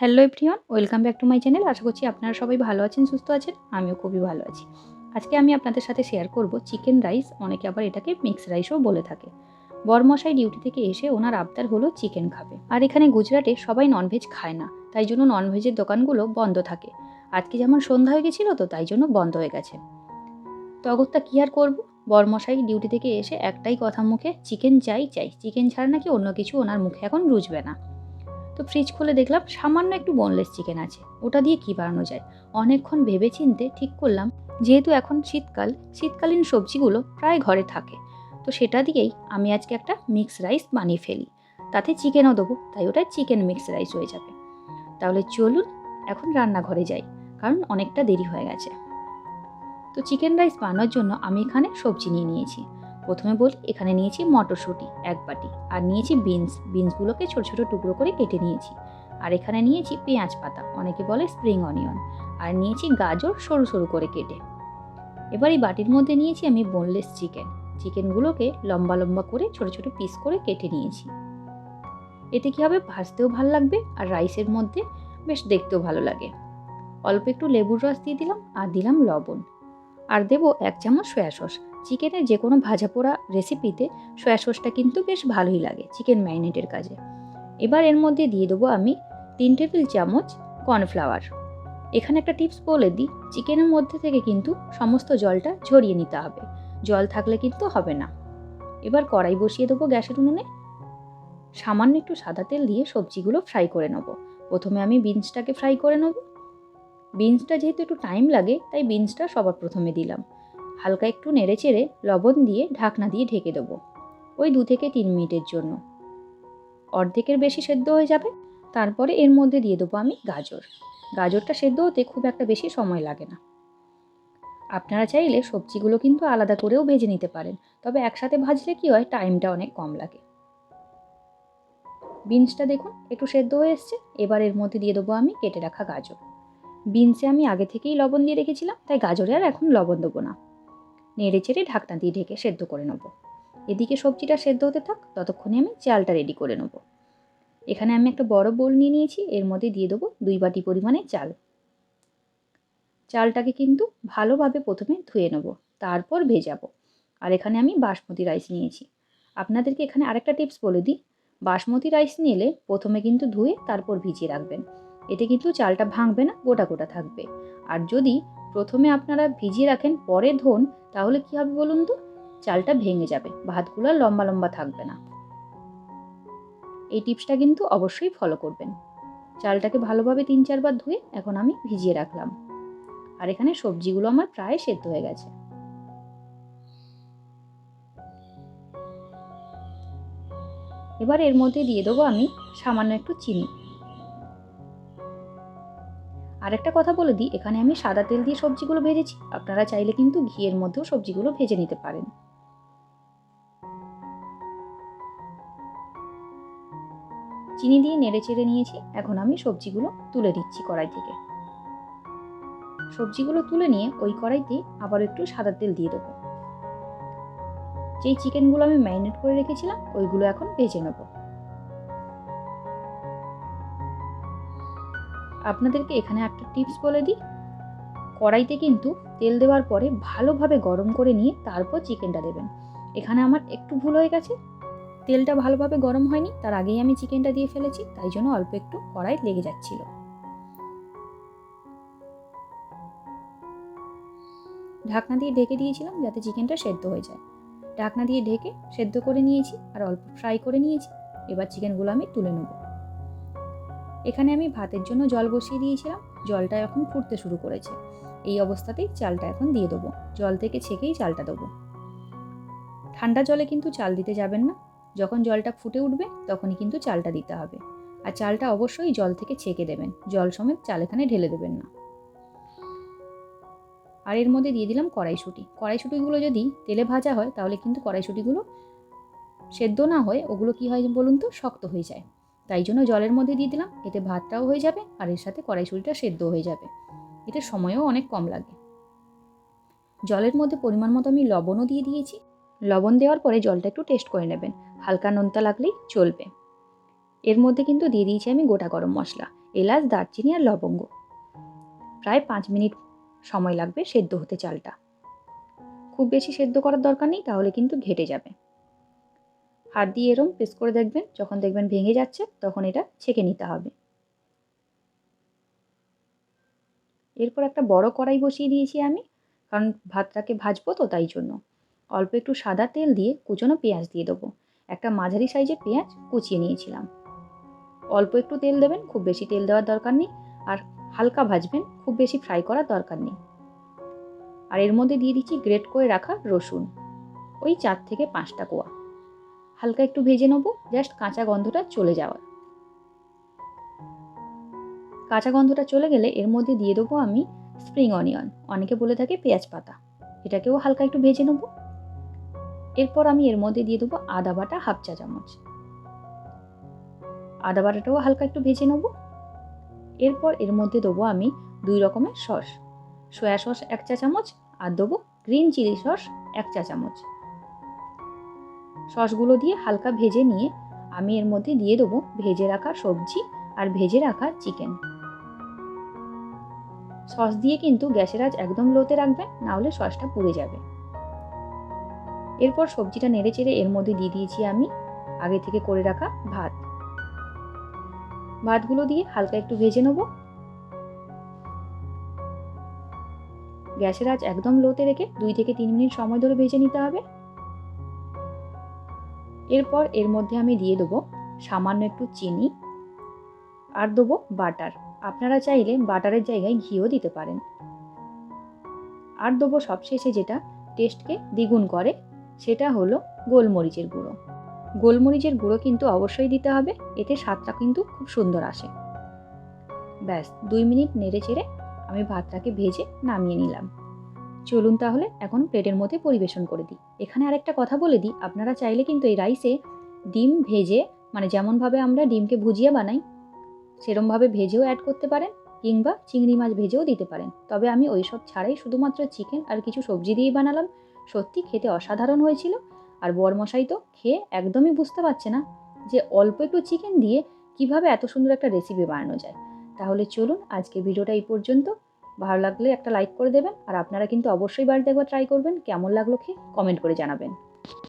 Hello everyone, welcome back to my channel. আশা করছি আপনারা সবাই ভালো আছেন, সুস্থ আছেন। আমিও খুবই ভালো আছি। আজকে আমি আপনাদের সাথে শেয়ার করব চিকেন রাইস, অনেকে আবার এটাকে মিক্স রাইসও বলে থাকে। বরমশাই ডিউটি থেকে এসে ওনার আবদার হলো চিকেন খাবে। আর এখানে গুজরাটে সবাই ননভেজ খায় না, তাই জন্য ননভেজের দোকানগুলো বন্ধ থাকে। আজকে যেমন সন্ধ্যা হয়ে গেছিলো তো তাই জন্য বন্ধ হয়ে গেছে। তো অগত্যা কী আর করবো, বরমশাই ডিউটি থেকে এসে একটাই কথা মুখে, চিকেন চাই চাই, চিকেন ছাড়া নাকি অন্য কিছু ওনার মুখে এখন রুজবে না। তো ফ্রিজ খুলে দেখলাম সামান্য একটু বোনলেস চিকেন আছে, ওটা দিয়ে কী বানানো যায়। অনেকক্ষণ ভেবে চিনতে ঠিক করলাম, যেহেতু এখন শীতকালীন সবজিগুলো প্রায় ঘরে থাকে, তো সেটা দিয়েই আমি আজকে একটা মিক্স রাইস বানিয়ে ফেলি। তাতে চিকেনও দেবো, তাই ওটা চিকেন মিক্স রাইস হয়ে যাবে। তাহলে চলুন এখন রান্নাঘরে যাই, কারণ অনেকটা দেরি হয়ে গেছে। তো চিকেন রাইস বানানোর জন্য আমি এখানে সবজি নিয়ে নিয়েছি। প্রথমে বলি, এখানে নিয়েছি মটরশুঁটি 1 বাটি, আর নিয়েছি বিনসগুলোকে ছোট ছোট টুকরো করে কেটে নিয়েছি। আর এখানে নিয়েছি পেঁয়াজ পাতা, অনেকে বলে স্প্রিং অনিয়ন, আর নিয়েছি গাজর সরু সরু করে কেটে। এবার এই বাটির মধ্যে নিয়েছি আমি বোনলেস চিকেনগুলোকে লম্বা লম্বা করে ছোট ছোট পিস করে কেটে নিয়েছি। এতে কী হবে, ভাজতেও ভালো লাগবে আর রাইসের মধ্যে বেশ দেখতেও ভালো লাগে। অল্প একটু লেবুর রস দিয়ে দিলাম, আর দিলাম লবণ, আর দেবো 1 চামচ সয়া সস। চিকেনের যে কোনো ভাজা পোড়া রেসিপিতে সয়া সসটা কিন্তু বেশ ভালোই লাগে চিকেন ম্যারিনেটের কাজে। এবার এর মধ্যে দিয়ে দেবো আমি 3 টেবিল চামচ কর্নফ্লাওয়ার। এখানে একটা টিপস বলে দিই, চিকেনের মধ্যে থেকে কিন্তু সমস্ত জলটা ঝরিয়ে নিতে হবে, জল থাকলে কিন্তু হবে না। এবার কড়াই বসিয়ে দেবো গ্যাসের উনুনে। সামান্য একটু সাদা তেল দিয়ে সবজিগুলো ফ্রাই করে নেবো। প্রথমে আমি বিনসটাকে ফ্রাই করে নেবো। বিনসটা যেহেতু একটু টাইম লাগে, তাই বিনসটা সবার প্রথমে দিলাম। হালকা একটু নেড়ে চেড়ে লবণ দিয়ে ঢাকনা দিয়ে ঢেকে দেবো, ওই 2 থেকে 3 মিনিটের জন্য। অর্ধেকের বেশি সেদ্ধ হয়ে যাবে। তারপরে এর মধ্যে দিয়ে দেবো আমি গাজরটা সেদ্ধ হতে খুব একটা বেশি সময় লাগে না। আপনারা চাইলে সবজিগুলো কিন্তু আলাদা করেও ভেজে নিতে পারেন, তবে একসাথে ভাজলে কি হয়, টাইমটা অনেক কম লাগে। বিনসটা দেখুন একটু সেদ্ধ হয়ে এসছে। এবার এর মধ্যে দিয়ে দেবো আমি কেটে রাখা গাজর। বিনসে আমি আগে থেকেই লবণ দিয়ে রেখেছিলাম, তাই গাজরে আর এখন লবণ দেবো না। নেড়ে চেড়ে ঢাকনা দিয়ে ঢেকে সেদ্ধ করে নেব। এদিকে সবজিটা সেদ্ধ হতে থাক, ততক্ষণে আমি চালটা রেডি করে নেব। এখানে আমি একটা বড় বোল নিয়ে নিয়েছি, এর মধ্যে দিয়ে দেবো 2 বাটি পরিমাণে চাল। চালটাকে কিন্তু ভালোভাবে প্রথমে ধুয়ে নেব, তারপর ভেজাবো। আর এখানে আমি বাসমতি রাইস নিয়েছি। আপনাদেরকে এখানে আরেকটা টিপস বলে দিই, বাসমতি রাইস নিলে প্রথমে কিন্তু ধুয়ে তারপর ভিজিয়ে রাখবেন। এতে কিন্তু চালটা ভাঙবে না, গোটা গোটা থাকবে। আর যদি প্রথমে আপনারা ভিজিয়ে রাখেন পরে ধোন, তাহলে কি হবে বলুন তো, চালটা ভেঙে যাবে, ভাতগুলো লম্বা লম্বা থাকবে না। এই টিপসটা কিন্তু অবশ্যই ফলো করবেন। চালটাকে ভালোভাবে 3-4 বার ধুয়ে এখন আমি ভিজিয়ে রাখলাম। আর এখানে সবজিগুলো আমার প্রায় সেদ্ধ হয়ে গেছে। এবার এর মধ্যে দিয়ে দেবো আমি সামান্য একটু চিনি। আরেকটা কথা বলে দিই, এখানে আমি সাদা তেল দিয়ে সবজিগুলো ভেজেছি, আপনারা চাইলে কিন্তু ঘিয়ের মধ্যেও সবজিগুলো ভেজে নিতে পারেন। চিনি দিয়ে নেড়ে চেড়ে নিয়েছি, এখন আমি সবজিগুলো তুলে দিচ্ছি কড়াই থেকে। সবজিগুলো তুলে নিয়ে ওই কড়াইতে আবার একটু সাদা তেল দিয়ে দেবো। যেই চিকেনগুলো আমি ম্যারিনেট করে রেখেছিলাম ওইগুলো এখন ভেজে নেব। আপনাদেরকে এখানে একটা টিপস বলে দিই, কড়াইতে কিন্তু তেল দেওয়ার পরে ভালোভাবে গরম করে নিয়ে তারপর চিকেনটা দেবেন। এখানে আমার একটু ভুল হয়ে গেছে, তেলটা ভালোভাবে গরম হয়নি, তার আগেই আমি চিকেনটা দিয়ে ফেলেছি, তাই জন্য অল্প একটু কড়াই লেগে যাচ্ছিল। ঢাকনা দিয়ে ঢেকে দিয়েছিলাম যাতে চিকেনটা সেদ্ধ হয়ে যায়। ঢাকনা দিয়ে ঢেকে সেদ্ধ করে নিয়েছি আর অল্প ফ্রাই করে নিয়েছি। এবার চিকেনগুলো আমি তুলে নেব। এখানে আমি ভাতের জন্য জল বসিয়ে দিয়েছিলাম, জলটা এখন ফুটতে শুরু করেছে। এই অবস্থাতেই চালটা এখন দিয়ে দেবো, জল থেকে ছেঁকেই চালটা দেবো। ঠান্ডা জলে কিন্তু চাল দিতে যাবেন না, যখন জলটা ফুটে উঠবে তখনই কিন্তু চালটা দিতে হবে। আর চালটা অবশ্যই জল থেকে ছেঁকে দেবেন, জল সমেত চাল এখানে ঢেলে দেবেন না। আর এর মধ্যে দিয়ে দিলাম কড়াইশুঁটিগুলো যদি তেলে ভাজা হয় তাহলে কিন্তু কড়াইশুঁটিগুলো সেদ্ধ না হয়ে ওগুলো কি হয় বলুন তো, শক্ত হয়ে যায়। তাই জন্য জলের মধ্যে দিয়ে দিলাম, এতে ভাতটাও হয়ে যাবে আর এর সাথে কড়াইশুঁটিটা সেদ্ধ হয়ে যাবে। এতে সময়ও অনেক কম লাগে। জলের মধ্যে পরিমাণ মতো আমি লবণও দিয়ে দিয়েছি। লবণ দেওয়ার পরে জলটা একটু টেস্ট করে নেবেন, হালকা নোনতা লাগলেই চলবে। এর মধ্যে কিন্তু দিয়ে দিয়েছি আমি গোটা গরম মশলা। এলাচ, দারচিনি আর লবঙ্গ। প্রায় 5 মিনিট সময় লাগবে সেদ্ধ হতে চালটা। খুব বেশি সেদ্ধ করার দরকার নেই, তাহলে কিন্তু ঘেটে যাবে। হাত দিয়ে এরম প্রেস করে দেখবেন, যখন দেখবেন ভেঙে যাচ্ছে তখন এটা ছেঁকে নিতে হবে। এরপর একটা বড় কড়াই বসিয়ে দিয়েছি আমি, কারণ ভাতটাকে ভাজবো তো তাই জন্য। অল্প একটু সাদা তেল দিয়ে কুচনো পেঁয়াজ দিয়ে দেবো। একটা মাঝারি সাইজের পেঁয়াজ কুচিয়ে নিয়েছিলাম। অল্প একটু তেল দেবেন, খুব বেশি তেল দেওয়ার দরকার নেই। আর হালকা ভাজবেন, খুব বেশি ফ্রাই করার দরকার নেই। আর এর মধ্যে দিয়ে দিচ্ছি গ্রেট করে রাখা রসুন, ওই 4 থেকে 5টা কোয়া। হালকা একটু ভেজে নেবো, জাস্ট কাঁচা গন্ধটা চলে যাওয়ার। কাঁচা গন্ধটা চলে গেলে এর মধ্যে দিয়ে দেবো আমি স্প্রিং অনিয়ন, অনেকে বলে থাকে পেঁয়াজ পাতা। এটাকেও হালকা একটু ভেজে নেব। এরপর আমি এর মধ্যে দিয়ে দেবো আদা বাটা 1/2 চা চামচ। আদা বাটাটাও হালকা একটু ভেজে নেব। এরপর এর মধ্যে দেবো আমি 2 রকমের সস, সয়া সস 1 চা চামচ আর দেবো গ্রিন চিলি সস 1 চা চামচ। সসগুলো দিয়ে হালকা ভেজে নিয়ে আমি এর মধ্যে দিয়ে দেবো ভেজে রাখা সবজি আর ভেজে রাখা চিকেন। সস দিয়ে কিন্তু গ্যাসের আঁচ একদম লোতে রাখবেন, না হলে সসটা পুড়ে যাবে। এরপর সবজিটা নেড়ে চেড়ে এর মধ্যে দিয়ে দিয়েছি আমি আগে থেকে করে রাখা ভাত। ভাতগুলো দিয়ে হালকা একটু ভেজে নেব। গ্যাসের আঁচ একদম লোতে রেখে 2 থেকে 3 মিনিট সময় ধরে ভেজে নিতে হবে। এরপর এর মধ্যে আমি দিয়ে দেবো সামান্য একটু চিনি আর দেবো বাটার। আপনারা চাইলে বাটারের জায়গায় ঘিও দিতে পারেন। আর দেবো সবশেষে যেটা টেস্টকে দ্বিগুণ করে, সেটা হলো গোলমরিচের গুঁড়ো। গোলমরিচের গুঁড়ো কিন্তু অবশ্যই দিতে হবে, এতে স্বাদটা কিন্তু খুব সুন্দর আসে। ব্যাস 2 মিনিট নেড়ে চেড়ে আমি ভাতটাকে ভেজে নামিয়ে নিলাম। চলুন তাহলে এখন প্লেটের মধ্যে পরিবেশন করে দিই। এখানে আরেকটা কথা বলে দিই, আপনারা চাইলে কিন্তু এই রাইসে ডিম ভেজে, মানে যেমনভাবে আমরা ডিমকে ভুজিয়া বানাই সেরমভাবে ভেজেও অ্যাড করতে পারেন, কিংবা চিংড়ি মাছ ভেজেও দিতে পারেন। তবে আমি ওইসব ছাড়াই শুধুমাত্র চিকেন আর কিছু সবজি দিয়েই বানালাম। সত্যি খেতে অসাধারণ হয়েছিল। আর বরমশাই তো খেয়ে একদমই বুঝতে পারছে না যে অল্প একটু চিকেন দিয়ে কিভাবে এত সুন্দর একটা রেসিপি বানানো যায়। তাহলে চলুন আজকে ভিডিওটা এই পর্যন্ত। ভালো লাগলে একটা লাইক করে দেবেন, আর আপনারা কিন্তু অবশ্যই বাড়িতে একবার ট্রাই করবেন। কেমন লাগলো খেয়ে কমেন্ট করে জানাবেন।